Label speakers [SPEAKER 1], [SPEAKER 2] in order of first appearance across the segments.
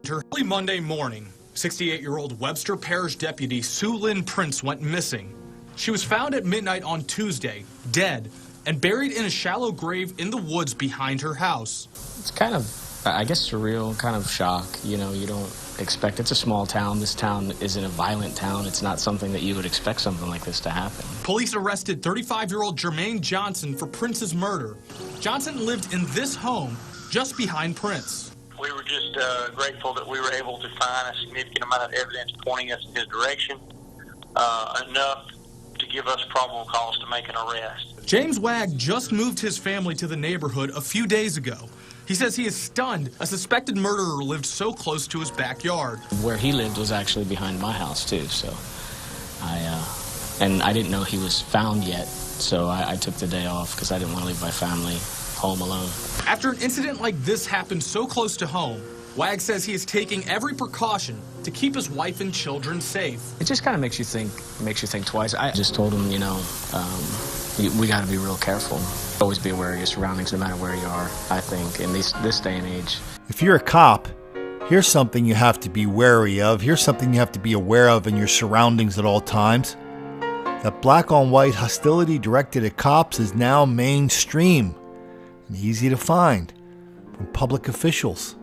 [SPEAKER 1] Early Monday morning, 68-year-old Webster Parish Deputy Sue Lynn Prince went missing. She was found at midnight on Tuesday, dead, and buried in a shallow grave in the woods behind her house.
[SPEAKER 2] It's kind of, I guess, surreal, kind of shock. You know, you don't expect, it's a small town. This town isn't a violent town. It's not something that you would expect something like this to happen.
[SPEAKER 1] Police arrested 35-year-old Jermaine Johnson for Prince's murder. Johnson lived in this home just behind Prince.
[SPEAKER 3] We were just grateful that we were able to find a significant amount of evidence pointing us in his direction, enough to give us probable cause to make an arrest.
[SPEAKER 1] James Wagg just moved his family to the neighborhood a few days ago. He says he is stunned a suspected murderer lived so close to his backyard.
[SPEAKER 2] Where he lived was actually behind my house, too, so and I didn't know he was found yet, so I took the day off because I didn't want to leave my family home alone.
[SPEAKER 1] After an incident like this happened so close to home, Wagg says he is taking every precaution to keep his wife and children safe.
[SPEAKER 2] It just kind of makes you think twice. I just told him, you know, we got to be real careful. Always be aware of your surroundings, no matter where you are, I think, in this day and age.
[SPEAKER 4] If you're a cop, here's something you have to be wary of. Here's something you have to be aware of in your surroundings at all times. That black-on-white hostility directed at cops is now mainstream and easy to find from public officials,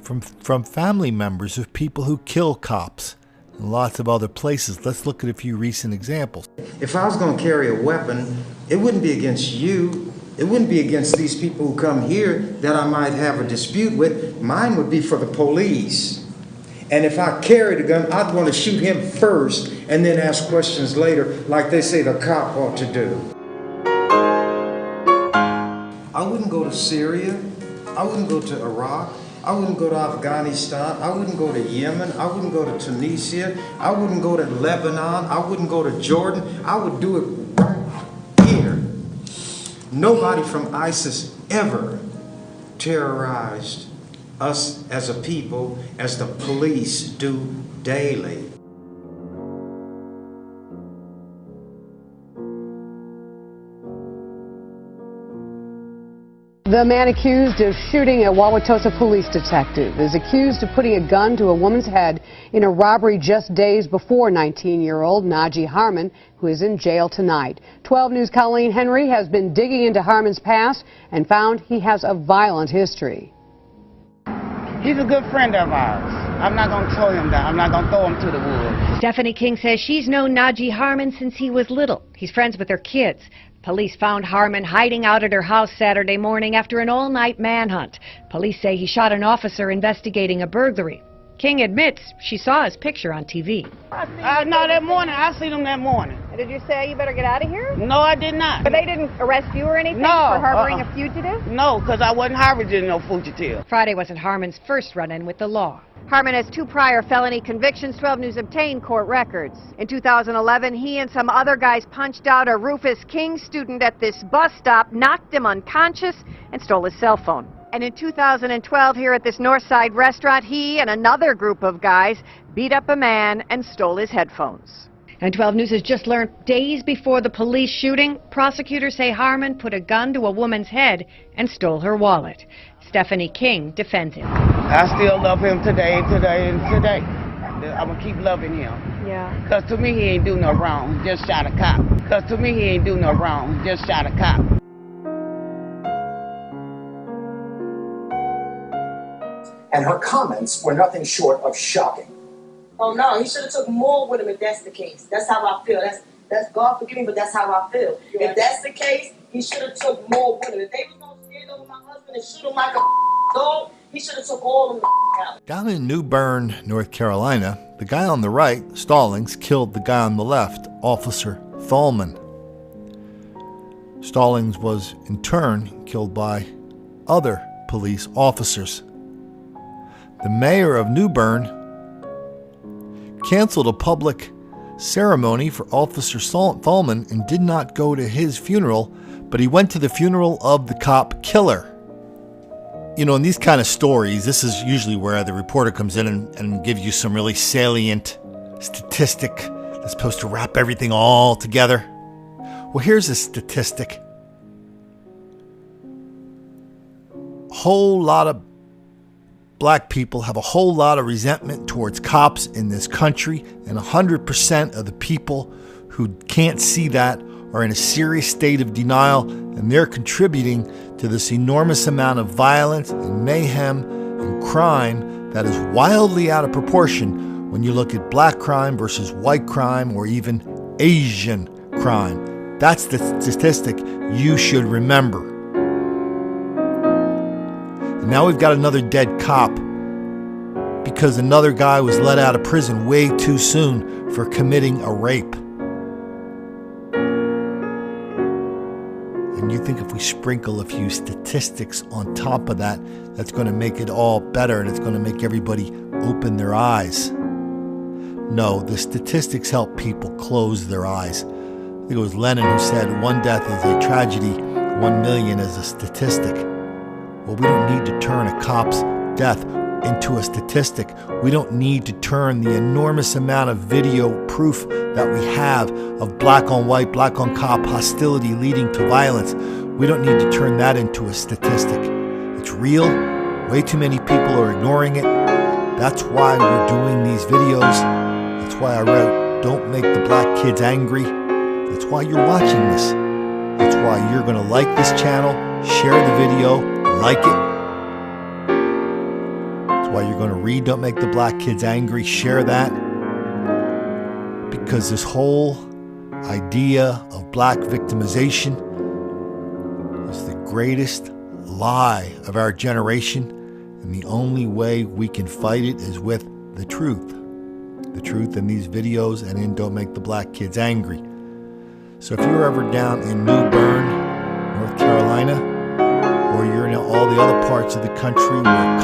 [SPEAKER 4] from family members of people who kill cops, and lots of other places. Let's look at a few recent examples.
[SPEAKER 5] If I was going to carry a weapon, it wouldn't be against you. It wouldn't be against these people who come here that I might have a dispute with. Mine would be for the police. And if I carried a gun, I'd want to shoot him first and then ask questions later, like they say the cop ought to do. I wouldn't go to Syria. I wouldn't go to Iraq. I wouldn't go to Afghanistan. I wouldn't go to Yemen. I wouldn't go to Tunisia. I wouldn't go to Lebanon. I wouldn't go to Jordan. I would do it right here. Nobody from ISIS ever terrorized us as a people as the police do daily.
[SPEAKER 6] The man accused of shooting a Wauwatosa police detective is accused of putting a gun to a woman's head in a robbery just days before 19-year-old Najee Harmon, who is in jail tonight. 12 News' Colleen Henry has been digging into Harmon's past and found he has a violent history.
[SPEAKER 7] He's a good friend of ours. I'm not going to throw him down. I'm not going to throw him to the woods.
[SPEAKER 8] Stephanie King says she's known Najee Harmon since he was little. He's friends with her kids. Police found Harmon hiding out at her house Saturday morning after an all-night manhunt. Police say he shot an officer investigating a burglary. King admits she saw his picture on TV.
[SPEAKER 7] No, that morning. I seen him that morning.
[SPEAKER 9] Did you say you better get out of here?
[SPEAKER 7] No, I did not.
[SPEAKER 9] But they didn't arrest you or anything
[SPEAKER 7] for
[SPEAKER 9] harboring a fugitive?
[SPEAKER 7] No, because I wasn't harboring no fugitive.
[SPEAKER 8] Friday wasn't Harmon's first run-in with the law.
[SPEAKER 9] Harmon has 2 prior felony convictions. 12 News obtained court records. In 2011, he and some other guys punched out a Rufus King student at this bus stop, knocked him unconscious, and stole his cell phone. And in 2012, here at this Northside restaurant, he and another group of guys beat up a man and stole his headphones.
[SPEAKER 8] And 12 News has just learned days before the police shooting, prosecutors say Harmon put a gun to a woman's head and stole her wallet. Stephanie King defends him.
[SPEAKER 7] I still love him today. I'm going to keep loving him.
[SPEAKER 9] Yeah.
[SPEAKER 7] Because to me, he ain't do no wrong. He just shot a cop. He just shot a cop.
[SPEAKER 10] And her comments were nothing short of shocking.
[SPEAKER 11] Oh no, he should have took more with him if that's the case. That's how I feel. That's God forgive me, but that's how I feel. Yeah. If that's the case, he should have took more with him. If they was gonna stand over my husband and shoot him like a dog, he should have took all of them out.
[SPEAKER 4] Down in New Bern, North Carolina, the guy on the right, Stallings, killed the guy on the left, Officer Thalman. Stallings was, in turn, killed by other police officers. The mayor of New Bern canceled a public ceremony for Officer Thalman and did not go to his funeral, but he went to the funeral of the cop killer. You know, in these kind of stories, this is usually where the reporter comes in and gives you some really salient statistic that's supposed to wrap everything all together. Well, here's a statistic. A whole lot of black people have a whole lot of resentment towards cops in this country, and 100% of the people who can't see that are in a serious state of denial, and they're contributing to this enormous amount of violence and mayhem and crime that is wildly out of proportion when you look at black crime versus white crime or even Asian crime. That's the statistic you should remember. And now we've got another dead cop because another guy was let out of prison way too soon for committing a rape. And you think if we sprinkle a few statistics on top of that, that's going to make it all better and it's going to make everybody open their eyes. No, the statistics help people close their eyes. I think it was Lenin who said, 1 death is a tragedy, 1 million is a statistic. Well, we don't need to turn a cop's death into a statistic. We don't need to turn the enormous amount of video proof that we have of black on white, black on cop hostility leading to violence. We don't need to turn that into a statistic. It's real. Way too many people are ignoring it. That's why we're doing these videos. That's why I wrote, don't make the black kids angry. That's why you're watching this. That's why you're going to like this channel, share the video, like it. Why you're going to read Don't Make the Black Kids Angry, share that, because this whole idea of black victimization is the greatest lie of our generation, and the only way we can fight it is with the truth in these videos and in Don't Make the Black Kids Angry. So if you're ever down in New Bern, North Carolina, or you're in all the other parts of the country where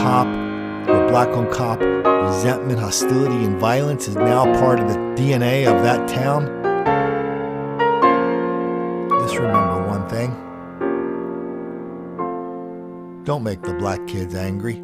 [SPEAKER 4] black on cop resentment, hostility, and violence is now part of the DNA of that town, just remember one thing. Don't make the black kids angry.